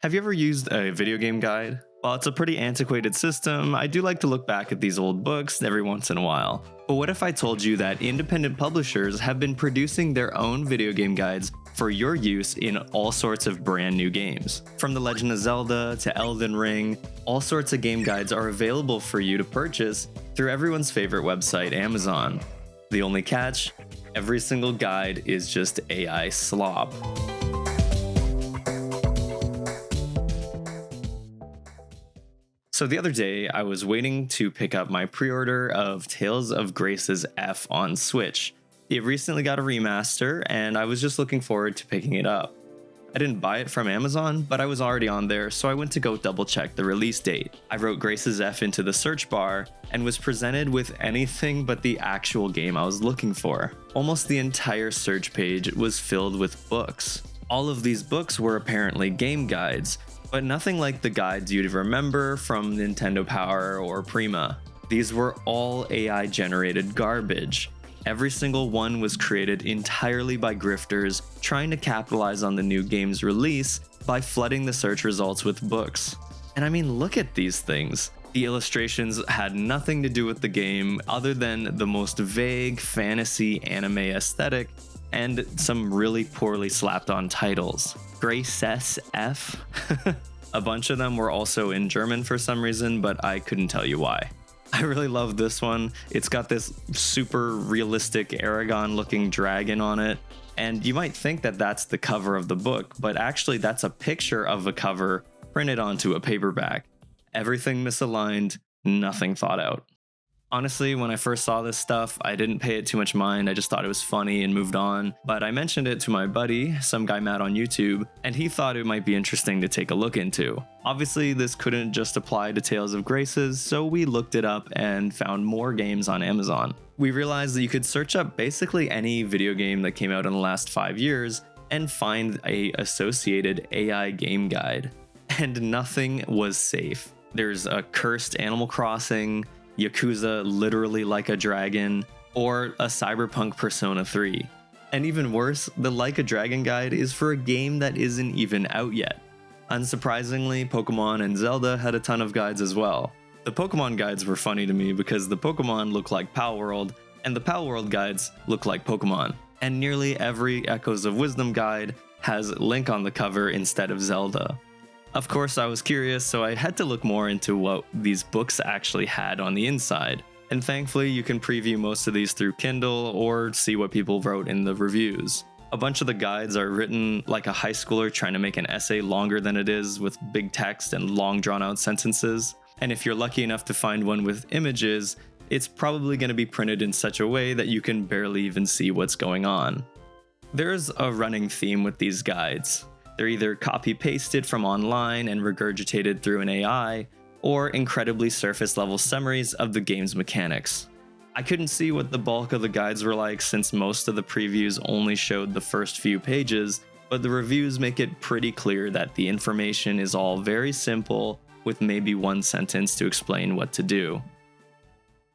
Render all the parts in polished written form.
Have you ever used a video game guide? While it's a pretty antiquated system, I do like to look back at these old books every once in a while. But what if I told you that independent publishers have been producing their own video game guides for your use in all sorts of brand new games? From The Legend of Zelda to Elden Ring, all sorts of game guides are available for you to purchase through everyone's favorite website, Amazon. The only catch? Every single guide is just AI slop. So the other day, I was waiting to pick up my pre-order of Tales of Grace's F on Switch. It recently got a remaster, and I was just looking forward to picking it up. I didn't buy it from Amazon, but I was already on there, so I went to go double check the release date. I wrote Grace's F into the search bar, and was presented with anything but the actual game I was looking for. Almost the entire search page was filled with books. All of these books were apparently game guides, but nothing like the guides you'd remember from Nintendo Power or Prima. These were all AI-generated garbage. Every single one was created entirely by grifters trying to capitalize on the new game's release by flooding the search results with books. And I mean, look at these things. The illustrations had nothing to do with the game other than the most vague fantasy anime aesthetic and some really poorly slapped on titles. Grace's F? A bunch of them were also in German for some reason, but I couldn't tell you why. I really love this one. It's got this super realistic Aragon looking dragon on it, and you might think that that's the cover of the book, but actually that's a picture of a cover printed onto a paperback. Everything misaligned, nothing thought out. Honestly, when I first saw this stuff, I didn't pay it too much mind. I just thought it was funny and moved on. But I mentioned it to my buddy, some guy Matt on YouTube, and he thought it might be interesting to take a look into. Obviously, this couldn't just apply to Tales of Grace's, so we looked it up and found more games on Amazon. We realized that you could search up basically any video game that came out in the last 5 years and find a associated AI game guide. And nothing was safe. There's a cursed Animal Crossing, Yakuza literally like a dragon, or a cyberpunk Persona 3. And even worse, the Like a Dragon guide is for a game that isn't even out yet. Unsurprisingly, Pokemon and Zelda had a ton of guides as well. The Pokemon guides were funny to me because the Pokemon look like Palworld, and the Palworld guides look like Pokemon. And nearly every Echoes of Wisdom guide has Link on the cover instead of Zelda. Of course, I was curious, so I had to look more into what these books actually had on the inside. And thankfully, you can preview most of these through Kindle or see what people wrote in the reviews. A bunch of the guides are written like a high schooler trying to make an essay longer than it is, with big text and long drawn-out sentences. And if you're lucky enough to find one with images, it's probably going to be printed in such a way that you can barely even see what's going on. There's a running theme with these guides. They're either copy-pasted from online and regurgitated through an AI, or incredibly surface-level summaries of the game's mechanics. I couldn't see what the bulk of the guides were like since most of the previews only showed the first few pages, but the reviews make it pretty clear that the information is all very simple, with maybe one sentence to explain what to do.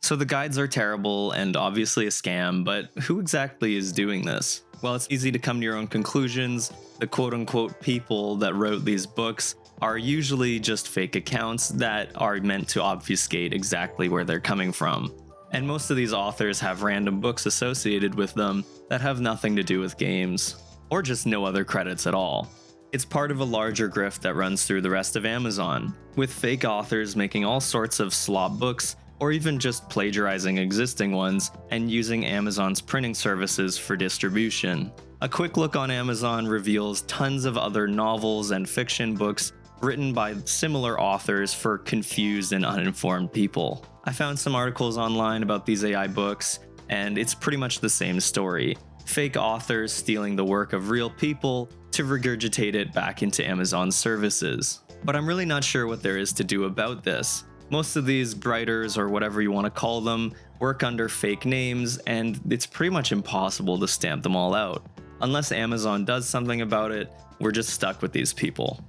So the guides are terrible and obviously a scam, but who exactly is doing this? Well, it's easy to come to your own conclusions. The quote-unquote people that wrote these books are usually just fake accounts that are meant to obfuscate exactly where they're coming from. And most of these authors have random books associated with them that have nothing to do with games, or just no other credits at all. It's part of a larger grift that runs through the rest of Amazon, with fake authors making all sorts of slop books, or even just plagiarizing existing ones and using Amazon's printing services for distribution. A quick look on Amazon reveals tons of other novels and fiction books written by similar authors for confused and uninformed people. I found some articles online about these AI books, and it's pretty much the same story. Fake authors stealing the work of real people to regurgitate it back into Amazon's services. But I'm really not sure what there is to do about this. Most of these writers, or whatever you want to call them, work under fake names, and it's pretty much impossible to stamp them all out. Unless Amazon does something about it, we're just stuck with these people.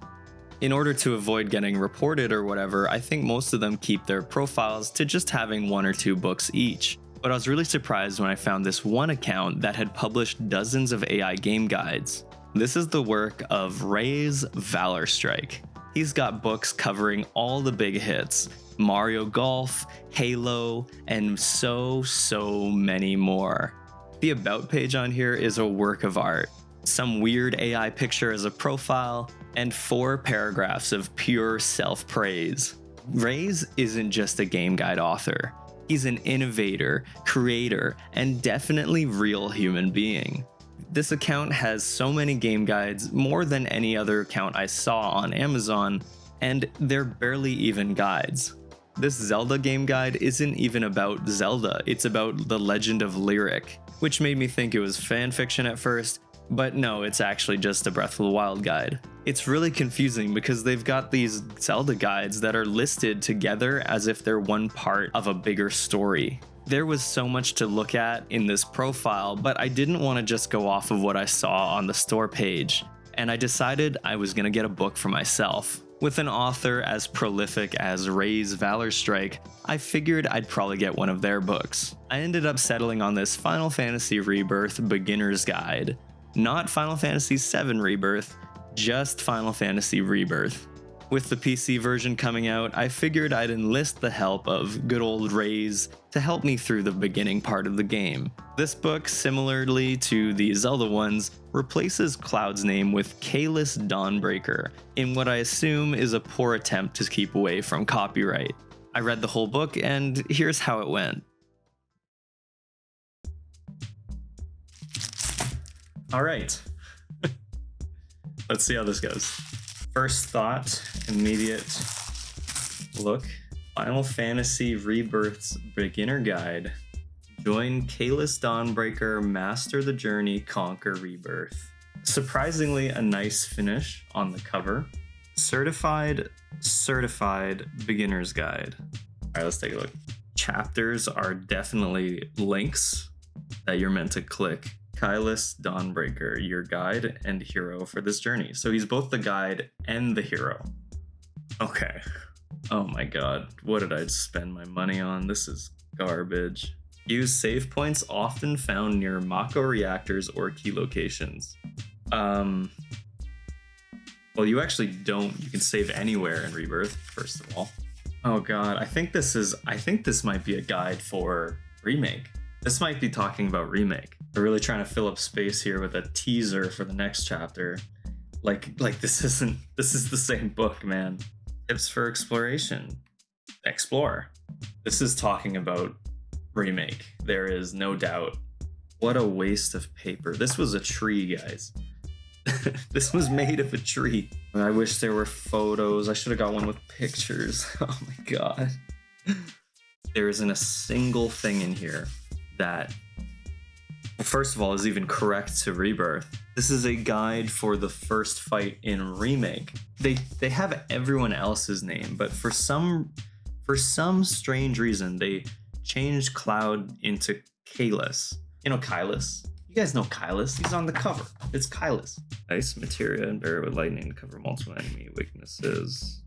In order to avoid getting reported or whatever, I think most of them keep their profiles to just having 1 or 2 books each. But I was really surprised when I found this one account that had published dozens of AI game guides. This is the work of Ray's Valor Strike. He's got books covering all the big hits: Mario Golf, Halo, and so many more. The About page on here is a work of art. Some weird AI picture as a profile, and 4 paragraphs of pure self-praise. Reyes isn't just a game guide author. He's an innovator, creator, and definitely real human being. This account has so many game guides, more than any other account I saw on Amazon, and they're barely even guides. This Zelda game guide isn't even about Zelda, it's about the Legend of Lyric, which made me think it was fanfiction at first, but no, it's actually just a Breath of the Wild guide. It's really confusing because they've got these Zelda guides that are listed together as if they're one part of a bigger story. There was so much to look at in this profile, but I didn't want to just go off of what I saw on the store page, and I decided I was going to get a book for myself. With an author as prolific as Reyes Valor Strike, I figured I'd probably get one of their books. I ended up settling on this Final Fantasy Rebirth Beginner's Guide. Not Final Fantasy VII Rebirth, just Final Fantasy Rebirth. With the PC version coming out, I figured I'd enlist the help of good old Reyes to help me through the beginning part of the game. This book, similarly to the Zelda ones, replaces Cloud's name with Kalis Dawnbreaker, in what I assume is a poor attempt to keep away from copyright. I read the whole book, and here's how it went. Alright. Let's see how this goes. First thought, immediate look. Final Fantasy Rebirth's Beginner Guide. Join Kalis Dawnbreaker, master the journey, conquer Rebirth. Surprisingly, a nice finish on the cover. Certified Beginner's Guide. Alright, let's take a look. Chapters are definitely links that you're meant to click. Kalis Dawnbreaker, your guide and hero for this journey. So he's both the guide and the hero. Okay. Oh my god, what did I spend my money on? This is garbage. Use save points often found near Mako reactors or key locations. Well, you actually don't. You can save anywhere in Rebirth, first of all. Oh god, I think this might be a guide for Remake. This might be talking about Remake. They're really trying to fill up space here with a teaser for the next chapter. Like this is the same book, man. Tips for exploration. Explore. This is talking about Remake. There is no doubt. What a waste of paper. This was a tree, guys. This was made of a tree. I wish there were photos. I should have got one with pictures. Oh my god. There isn't a single thing in here that, first of all, is even correct to Rebirth. This is a guide for the first fight in Remake. They have everyone else's name, but for some strange reason, they changed Cloud into Kalis. You know Kalis? You guys know Kalis. He's on the cover. It's Kalis. Ice materia and barrier with lightning to cover multiple enemy weaknesses.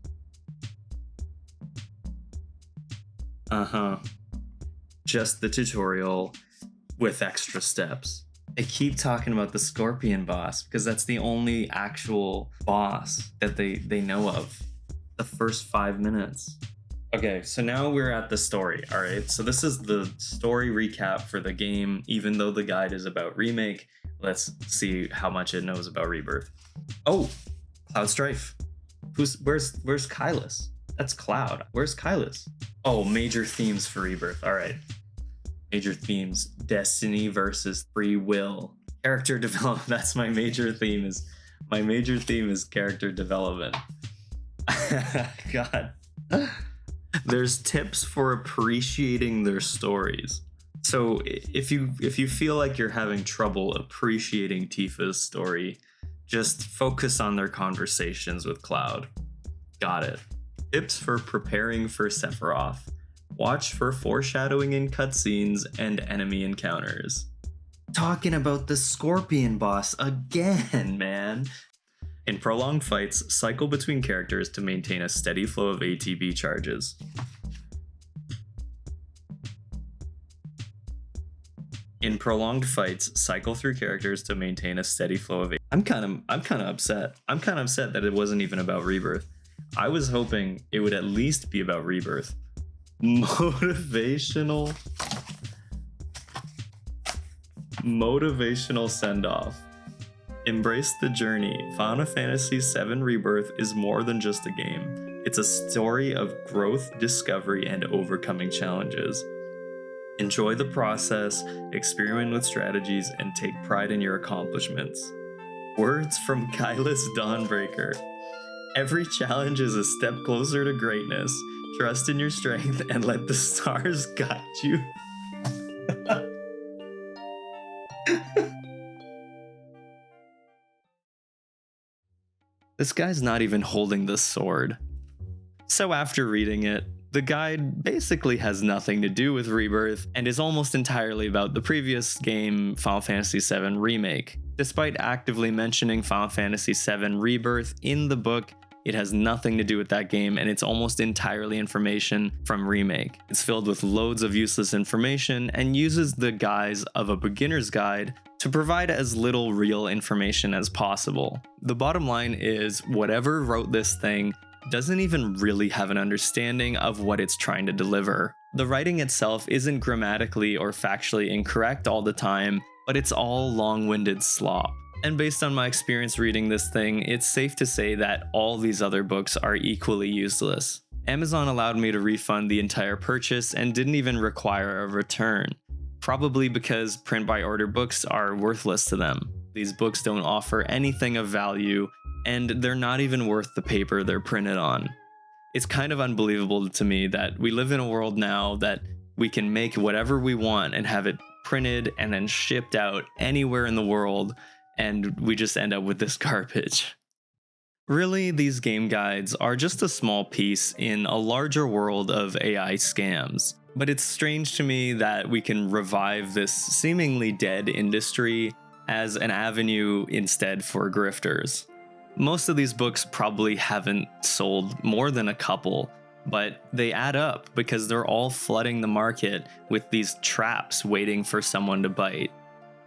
Just the tutorial with extra steps. They keep talking about the Scorpion boss because that's the only actual boss that they know of. The first 5 minutes. Okay, so now we're at the story, all right? So this is the story recap for the game. Even though the guide is about Remake, let's see how much it knows about Rebirth. Oh, Cloud Strife. Where's Kalis? That's Cloud. Where's Kalis? Oh, major themes for Rebirth. All right. Major themes: destiny versus free will. Character development. That's my major theme. My major theme is character development. God. There's tips for appreciating their stories. So if you feel like you're having trouble appreciating Tifa's story, just focus on their conversations with Cloud. Got it. Tips for preparing for Sephiroth. Watch for foreshadowing in cutscenes and enemy encounters. Talking about the Scorpion boss again, man. In prolonged fights, cycle between characters to maintain a steady flow of ATB charges. In prolonged fights, cycle through characters to maintain a steady flow of. I'm kind of upset. I'm kind of upset that it wasn't even about Rebirth. I was hoping it would at least be about Rebirth. Motivational send-off. Embrace the journey. Final Fantasy VII Rebirth is more than just a game. It's a story of growth, discovery, and overcoming challenges. Enjoy the process, experiment with strategies, and take pride in your accomplishments. Words from Kylus Dawnbreaker. Every challenge is a step closer to greatness. Trust in your strength and let the stars guide you. This guy's not even holding the sword. So after reading it, the guide basically has nothing to do with Rebirth and is almost entirely about the previous game, Final Fantasy VII Remake. Despite actively mentioning Final Fantasy VII Rebirth in the book, it has nothing to do with that game, and it's almost entirely information from Remake. It's filled with loads of useless information and uses the guise of a beginner's guide to provide as little real information as possible. The bottom line is, whatever wrote this thing doesn't even really have an understanding of what it's trying to deliver. The writing itself isn't grammatically or factually incorrect all the time, but it's all long-winded slop. And based on my experience reading this thing, it's safe to say that all these other books are equally useless. Amazon allowed me to refund the entire purchase and didn't even require a return. Probably because print-by-order books are worthless to them. These books don't offer anything of value, and they're not even worth the paper they're printed on. It's kind of unbelievable to me that we live in a world now that we can make whatever we want and have it printed and then shipped out anywhere in the world, and we just end up with this garbage. Really, these game guides are just a small piece in a larger world of AI scams. But it's strange to me that we can revive this seemingly dead industry as an avenue instead for grifters. Most of these books probably haven't sold more than a couple, but they add up because they're all flooding the market with these traps waiting for someone to bite.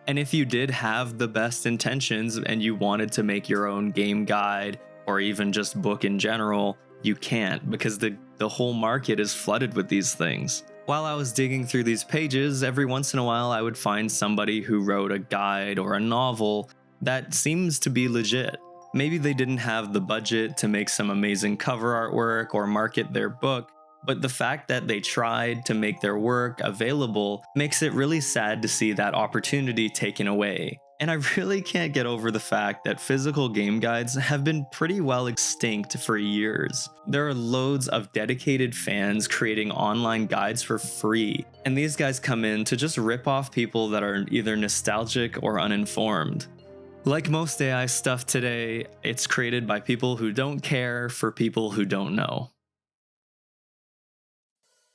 And if you did have the best intentions and you wanted to make your own game guide or even just book in general, you can't because the whole market is flooded with these things. While I was digging through these pages, every once in a while I would find somebody who wrote a guide or a novel that seems to be legit. Maybe they didn't have the budget to make some amazing cover artwork or market their book, but the fact that they tried to make their work available makes it really sad to see that opportunity taken away. And I really can't get over the fact that physical game guides have been pretty well extinct for years. There are loads of dedicated fans creating online guides for free, and these guys come in to just rip off people that are either nostalgic or uninformed. Like most AI stuff today, it's created by people who don't care for people who don't know.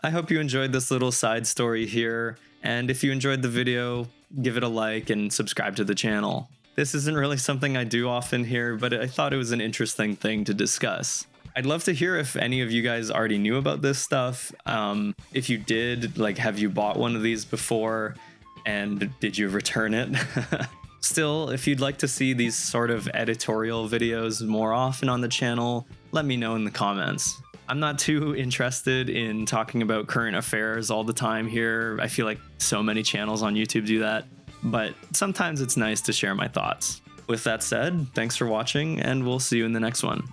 I hope you enjoyed this little side story here, and if you enjoyed the video, give it a like and subscribe to the channel. This isn't really something I do often here, but I thought it was an interesting thing to discuss. I'd love to hear if any of you guys already knew about this stuff. If you did, have you bought one of these before, and did you return it? Still, if you'd like to see these sort of editorial videos more often on the channel, let me know in the comments. I'm not too interested in talking about current affairs all the time here. I feel like so many channels on YouTube do that, but sometimes it's nice to share my thoughts. With that said, thanks for watching, and we'll see you in the next one.